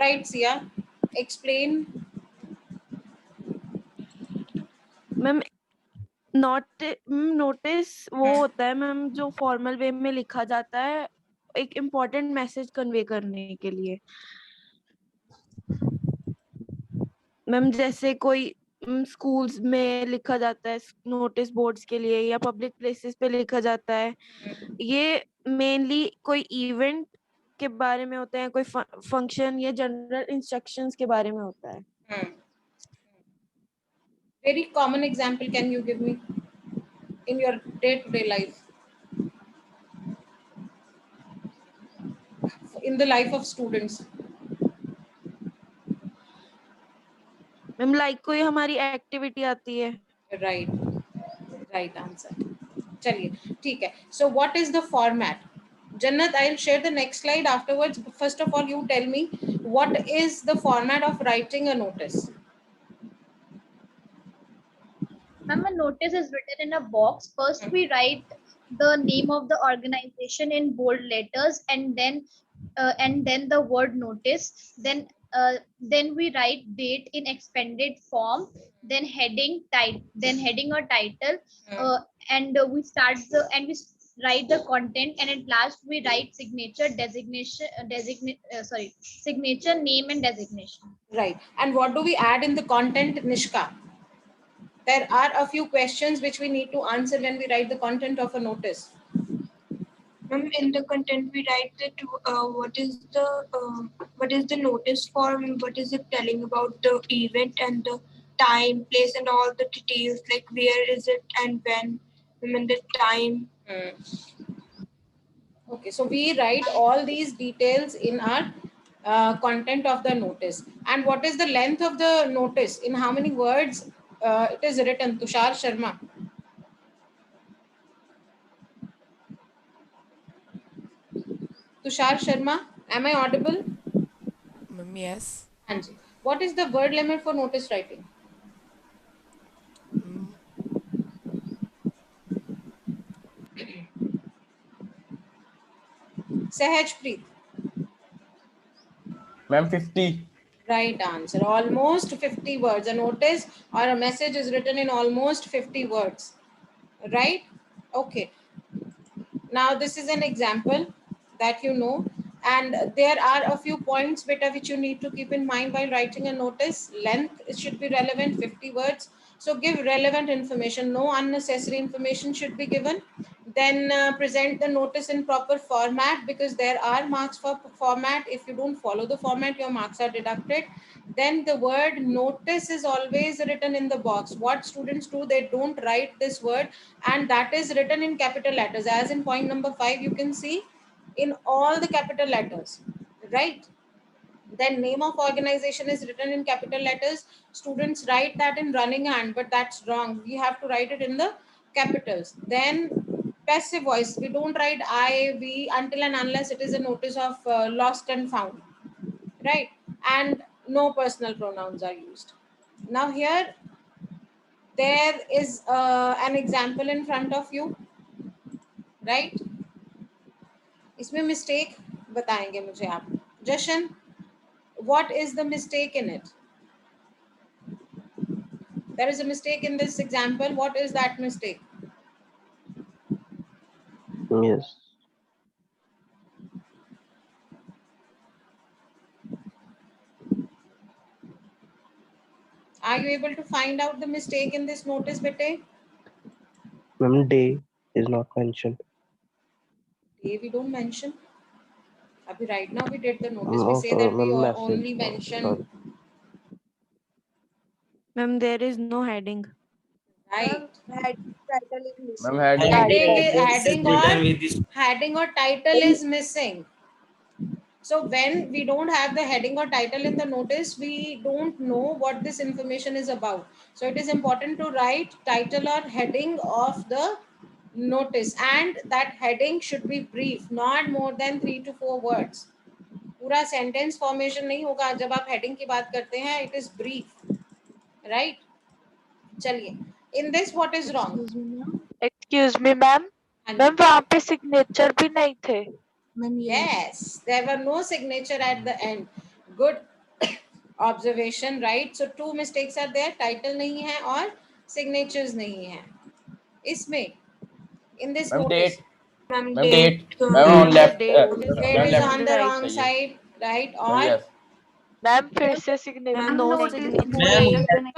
Right, Sia? Explain. Ma'am notice वो होता है मैम जो फॉर्मल वे में लिखा जाता है एक इम्पोर्टेंट मैसेज कन्वे करने के लिए। मैम जैसे कोई स्कूल्स में लिखा जाता है नोटिस बोर्ड्स के लिए या पब्लिक प्लेसेस पे लिखा जाता है। ये मेनली कोई इवेंट के बारे में होता है, कोई फंक्शन या जनरल इंस्ट्रक्शंस के बारे में होता है। Very common example can you give me in your day-to-day life, in the life of students? Ma'am like कोई हमारी एक्टिविटी आती है। Right answer. चलिए ठीक है. So what is the format? Jannat, I'll share the next slide afterwards. First of all, you tell me what is the format of writing a notice? Ma'am, a notice is written in a box. First, we write the name of the organization in bold letters, and then the word notice. Then we write date in expanded form. Then heading or title, and we write the content, and at last we write signature, signature, name, and designation. Right. And what do we add in the content, Nishka? There are a few questions which we need to answer when we write the content of a notice. In the content we write that what is the notice form, what is it telling about the event and the time, place, and all the details, like where is it and when, and the time. Okay, so we write all these details in our content of the notice. And what is the length of the notice? In how many words it is written? Tushar Sharma. Tushar Sharma, am I audible? Yes. Anji, what is the word limit for notice writing? Sahajpreet. Ma'am, 50. Right answer. Almost 50 words. A notice or a message is written in almost 50 words. Right? Okay. Now this is an example that you know, and there are a few points beta which you need to keep in mind while writing a notice. Length, it should be relevant, 50 words. So give relevant information. No unnecessary information should be given. Then present the notice in proper format, because there are marks for format. If you don't follow the format, your marks are deducted. Then the word notice is always written in the box. What students do, they don't write this word, and that is written in capital letters. As in point number 5, you can see in all the capital letters, right? Then name of organization is written in capital letters. Students write that in running hand, but that's wrong. We have to write it in the capitals. Then passive voice, we don't write I, we until and unless it is a notice of lost and found, right? And no personal pronouns are used. Now here there is an example in front of you, right? इसमें mistake बताएंगे मुझे आप. Jashan, what is the mistake in it? There is a mistake in this example. What is that mistake? Yes. Are you able to find out the mistake in this notice, bete? Ma'am, day is not mentioned. Day we don't mention. Abhi right now we did the notice. We say that we only mention. Ma'am, there is no heading. Right. Ma'am, Heading or title is missing. So when we don't have the heading or title in the notice, we don't know what this information is about. So it is important to write title or heading of the notice, and that heading should be brief, not more than 3 to 4 words. पूरा sentence formation नहीं होगा जब आप heading की बात करते हैं. It is brief, right? चलिए, in this what is wrong? Excuse me, ma'am. Ma'am, वहाँ पे signature भी नहीं थे. Yes, there were no signature at the end. Good observation, right? So 2 mistakes are there. Title नहीं है और signatures नहीं है इसमें, in this Ma'am, notice. date. Ma'am, Ma'am, date. date. Ma'am, on left. Date Date is left. on the wrong सही है. side, right? Ma'am, और yes. Ma'am फिर से signature Ma'am, no signature.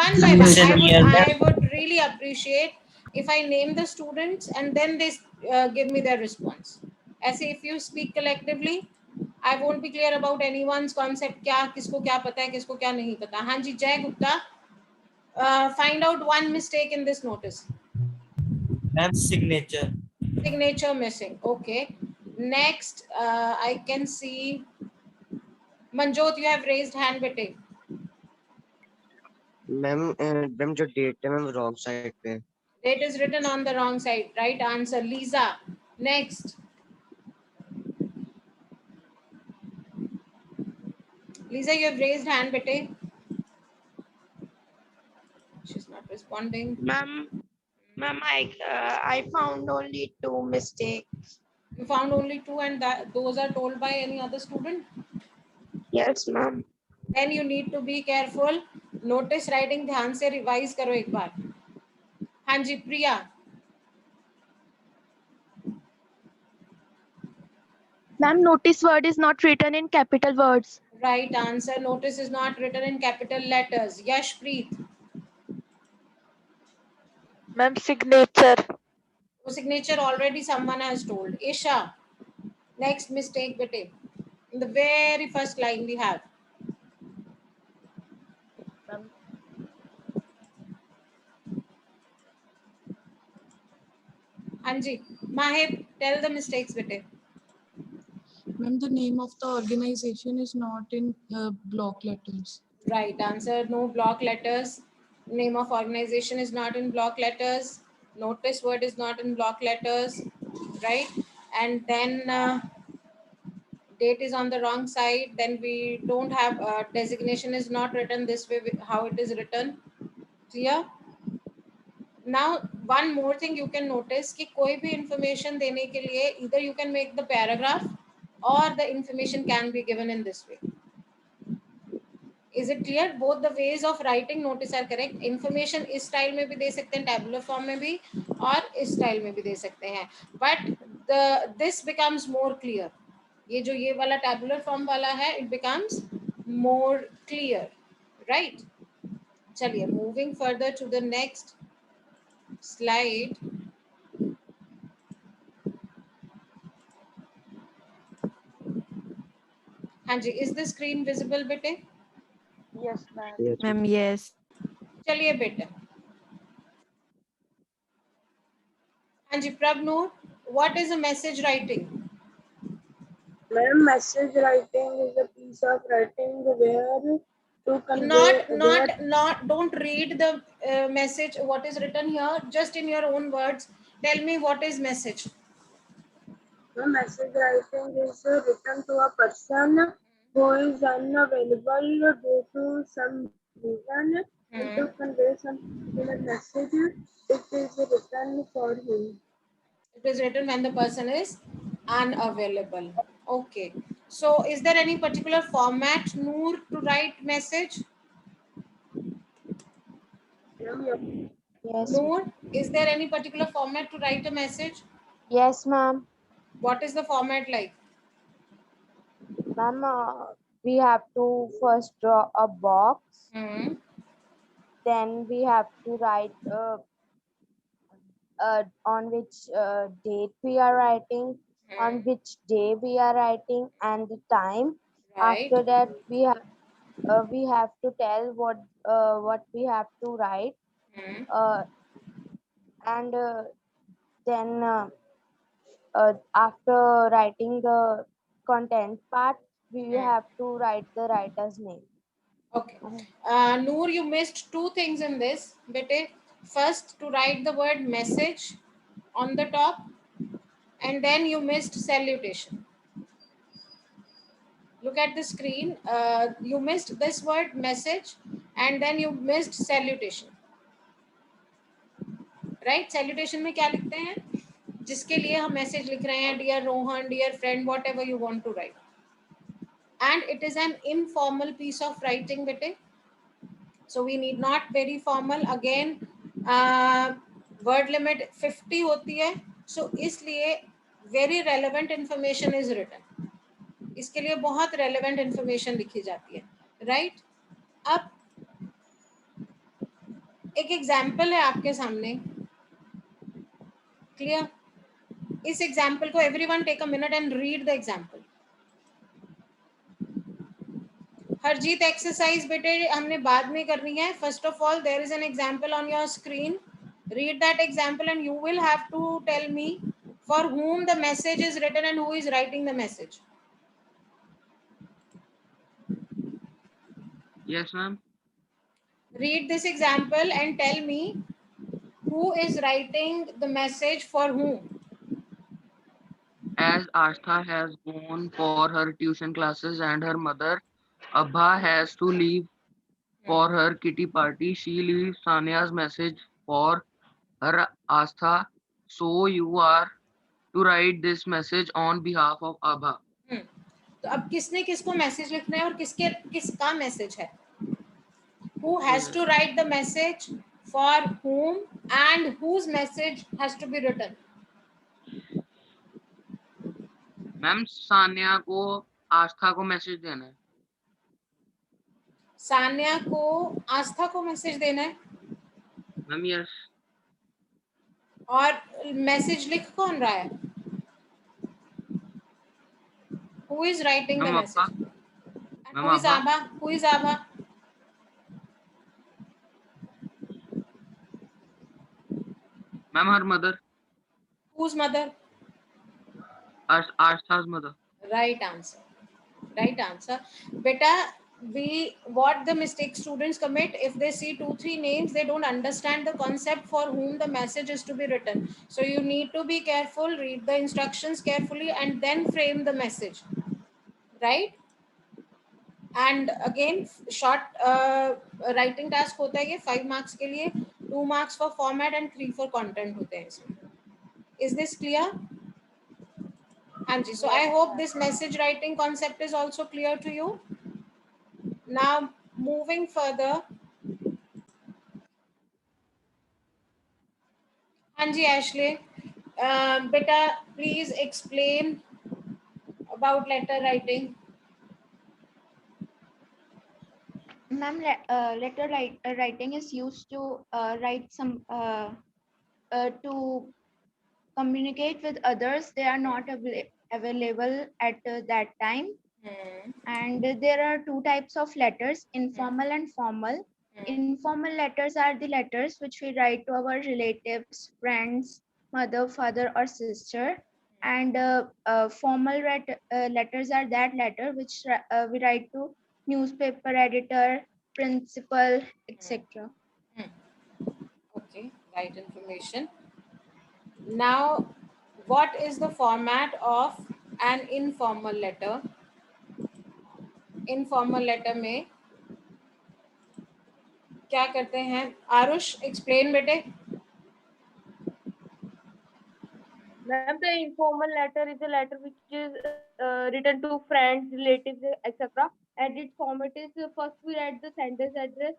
one by one. I would really appreciate if I name the students and then they give me their response. As if you speak collectively, I won't be clear about anyone's concept. क्या किसको क्या पता है, किसको क्या नहीं पता. हाँ जी, जय Gupta. Find out one mistake in this notice. Ma'am, signature. Signature missing. Okay. Next, I can see Manjot, you have raised hand, bete. Ma'am जो डेट है मैम रॉन्ग साइड पे है. Date is written on the wrong side. Right answer, Lisa. Next. Lisa, you have raised hand, bete. She's not responding. Ma'am, I found only 2 mistakes. You found only 2 and those are told by any other student? Yes, ma'am. Then you need to be careful. Notice writing ध्यान से revise करो एक बार. हाँ जी, प्रिया. Ma'am, notice word is not written in capital words. Right answer. Notice is not written in capital letters. Yashpreet. Ma'am, signature. Signature already someone has told. Isha. Next mistake, bete. In the very first line we have. Anji. Mahib, tell the mistakes, bete. Ma'am, the name of the organization is not in block letters. Right answer. No block letters. Name of organization is not in block letters. Notice word is not in block letters. Right? And then date is on the wrong side. Then we don't have designation is not written this way, how it is written. Clear? Now, one more thing you can notice कि कोई भी information देने के लिए either you can make the paragraph or the information can be given in this way. Is it clear? Both the ways of writing notice are correct. Information इस style में भी दे सकते हैं, tabular form में भी, और इस style में भी दे सकते हैं. But this becomes more clear. ये जो ये वाला tabular form वाला है, it becomes more clear, right? चलिए, moving further to the next slide. हाँ जी, is the screen visible, बेटे? Yes, ma'am. Yes. Ma'am, yes. चलिए बेटे. हाँ जी, Prabnu, what is a message writing? Ma'am, message writing is a piece of writing where to convey. Don't read the message, what is written here, just in your own words. Tell me what is message. The message writing is written to a person who is unavailable due to some reason. And to convey some particular message, it is written for him. It is written when the person is unavailable. Okay. So, is there any particular format, Noor, to write message? Yes. Noor, is there any particular format to write a message? Yes, ma'am. What is the format like? Ma'am, we have to first draw a box. Then we have to write on which date we are writing, on which day we are writing, and the time. Right. After that, we have to tell what we have to write, and then after writing the content part, we have to write the writer's name. Okay. Noor, you missed two things in this. Bete, first to write the word message on the top, and then you missed salutation. Look at the screen. You missed this word message, and then you missed salutation. Right? Salutation में क्या लिखते हैं? जिसके लिए हम message लिख रहे हैं, dear Rohan, dear friend, whatever you want to write. and it is an informal piece of writing bete. So we need not very formal. Again, word limit 50 होती है, so इसलिए very relevant information is written. इसके लिए बहुत relevant information लिखी जाती है, right? अब एक एग्जाम्पल है आपके सामने, क्लियर? इस एग्जाम्पल को everyone take a minute and read the example. Harjeet exercise बेटे हमने बाद में करनी है. First of all there is an example on your screen. Read that example and you will have to tell me for whom the message is written and who is writing the message. Yes, ma'am. Read this example and tell me who is writing the message for whom. As Astha has gone for her tuition classes and her mother, Abha, has to leave for her kitty party, she leaves Sania's message for her Astha. So you are to write this message on behalf of Abha. तो अब किसने किसको message लिखना है और किसका message है? Who has to write the message, for whom, and whose message has to be written? Ma'am Sania को आस्था को मैसेज देना है. सान्या को आस्था को मैसेज देना है. Ma'am yes. और मैसेज लिख कौन रहा है? Who is writing the message? And who is Abha? Who is Abha? Ma'am, her mother. Whose mother? Astha's mother. Right answer. Right answer. Beta, what the mistake students commit, if they see 2-3 names, they don't understand the concept for whom the message is to be written. So you need to be careful, read the instructions carefully, and then frame the message. Right? And again, short writing task होता है ये 5 marks के लिए, 2 marks for format and 3 for content होते हैं इसमें. Is this clear? Anji, so I hope this message writing concept is also clear to you. Now moving further. Anji, Ashley, beta, please explain about letter writing. Ma'am, letter writing is used to write some to communicate with others. They are not available at that time. And there are 2 types of letters, informal and formal. Informal letters are the letters which we write to our relatives, friends, mother, father, or sister. And formal letters are that letter which we write to newspaper editor, principal, etc. Okay, right information. Now, what is the format of an informal letter? Informal letter में क्या करते हैं? Aarush, explain बेटे. Ma'am, the informal letter is a letter which is written to friends, relatives, etc. And its format is first we write the sender's address,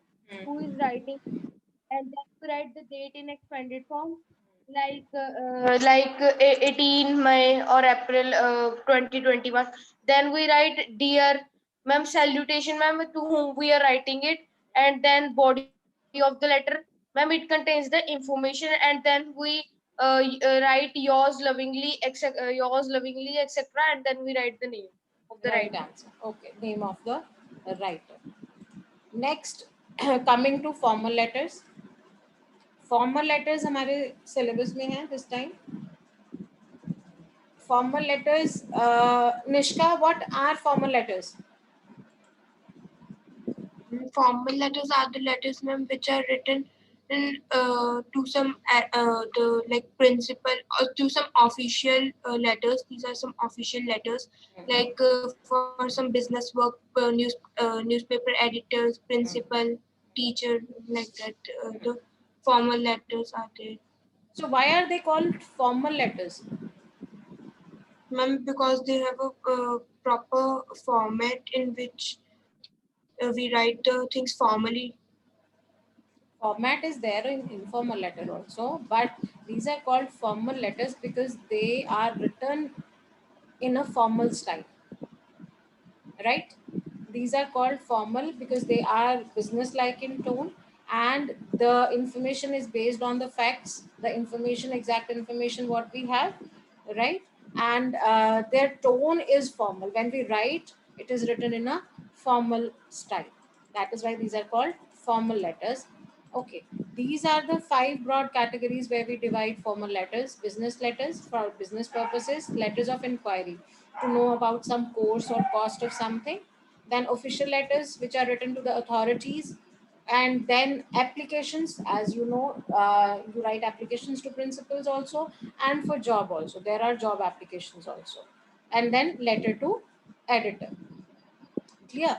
who is writing, and then we write the date in expanded form, like 18 May or April 2021. Then we write dear, ma'am, salutation, ma'am, to whom we are writing it, and then body of the letter, ma'am, it contains the information, and then we write yours lovingly, etc., and then we write the name of the Right writer. answer. Okay, name of the writer. Next, coming to formal letters. Formal letters हमारे syllabus में हैं this time. Formal letters, Nishka, what are formal letters? Formal letters are the letters, ma'am, which are written to some the like principal or to some official letters. These are some official letters, like for some business work, newspaper editors, principal, teacher, like that. The formal letters are there. So why are they called formal letters? Ma'am, because they have a proper format in which we write things formally? Format is there in informal letter also, but these are called formal letters because they are written in a formal style, right? These are called formal because they are business like in tone, and the information is based on the facts, the information, exact information what we have, right? And their tone is formal. When we write, it is written in a formal style. That is why these are called formal letters. Okay, these are the 5 broad categories where we divide formal letters: business letters for business purposes, letters of inquiry to know about some course or cost of something, then official letters which are written to the authorities, and then applications. As you know, you write applications to principals also, and for job also there are job applications also, and then letter to editor. Clear?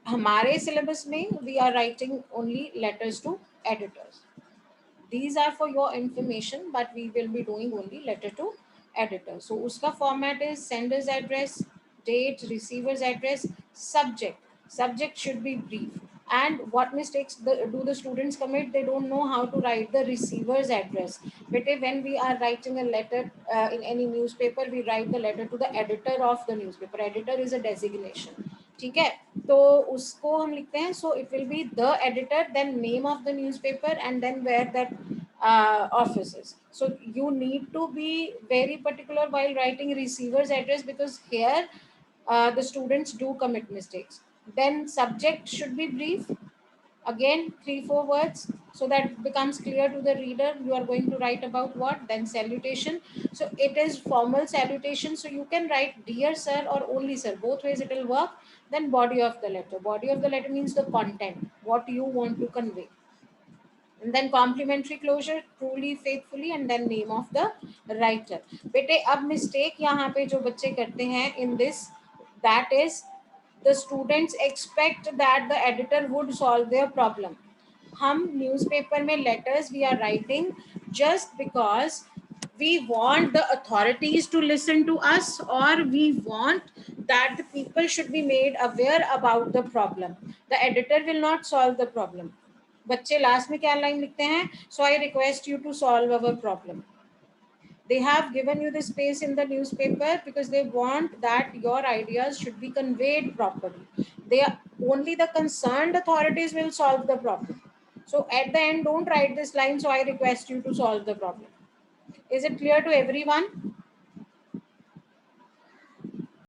हमारे syllabus में we are writing only letters to editors. These are for your information, but we will be doing only letter to editor. So uska format is sender's address, date, receiver's address, subject. Subject should be brief. And what mistakes do the students commit? They don't know how to write the receiver's address. But when we are writing a letter in any newspaper, we write the letter to the editor of the newspaper. Editor is a designation. ठीक है, तो उसको हम लिखते हैं, so it will be the editor, then name of the newspaper, and then where that office is. So you need to be very particular while writing receiver's address, because here the students do commit mistakes. Then subject should be brief, again 3-4 words, so that it becomes clear to the reader you are going to write about what. Then salutation, so it is formal salutation, so you can write dear sir or only sir, both ways it will work. Then body of the letter, body of the letter means the content, what you want to convey. And then complimentary closure, truly, faithfully, and then name of the writer. बेटे अब mistake यहाँ पे जो बच्चे करते हैं in this, that is the students expect that the editor would solve their problem. हम newspaper में letters we are writing just because we want the authorities to listen to us, or we want that the people should be made aware about the problem. The editor will not solve the problem. बच्चे last में क्या line लिखते हैं? So I request you to solve our problem. They have given you the space in the newspaper because they want that your ideas should be conveyed properly. They are, only the concerned authorities will solve the problem. So at the end, don't write this line, so I request you to solve the problem. Is it clear to everyone?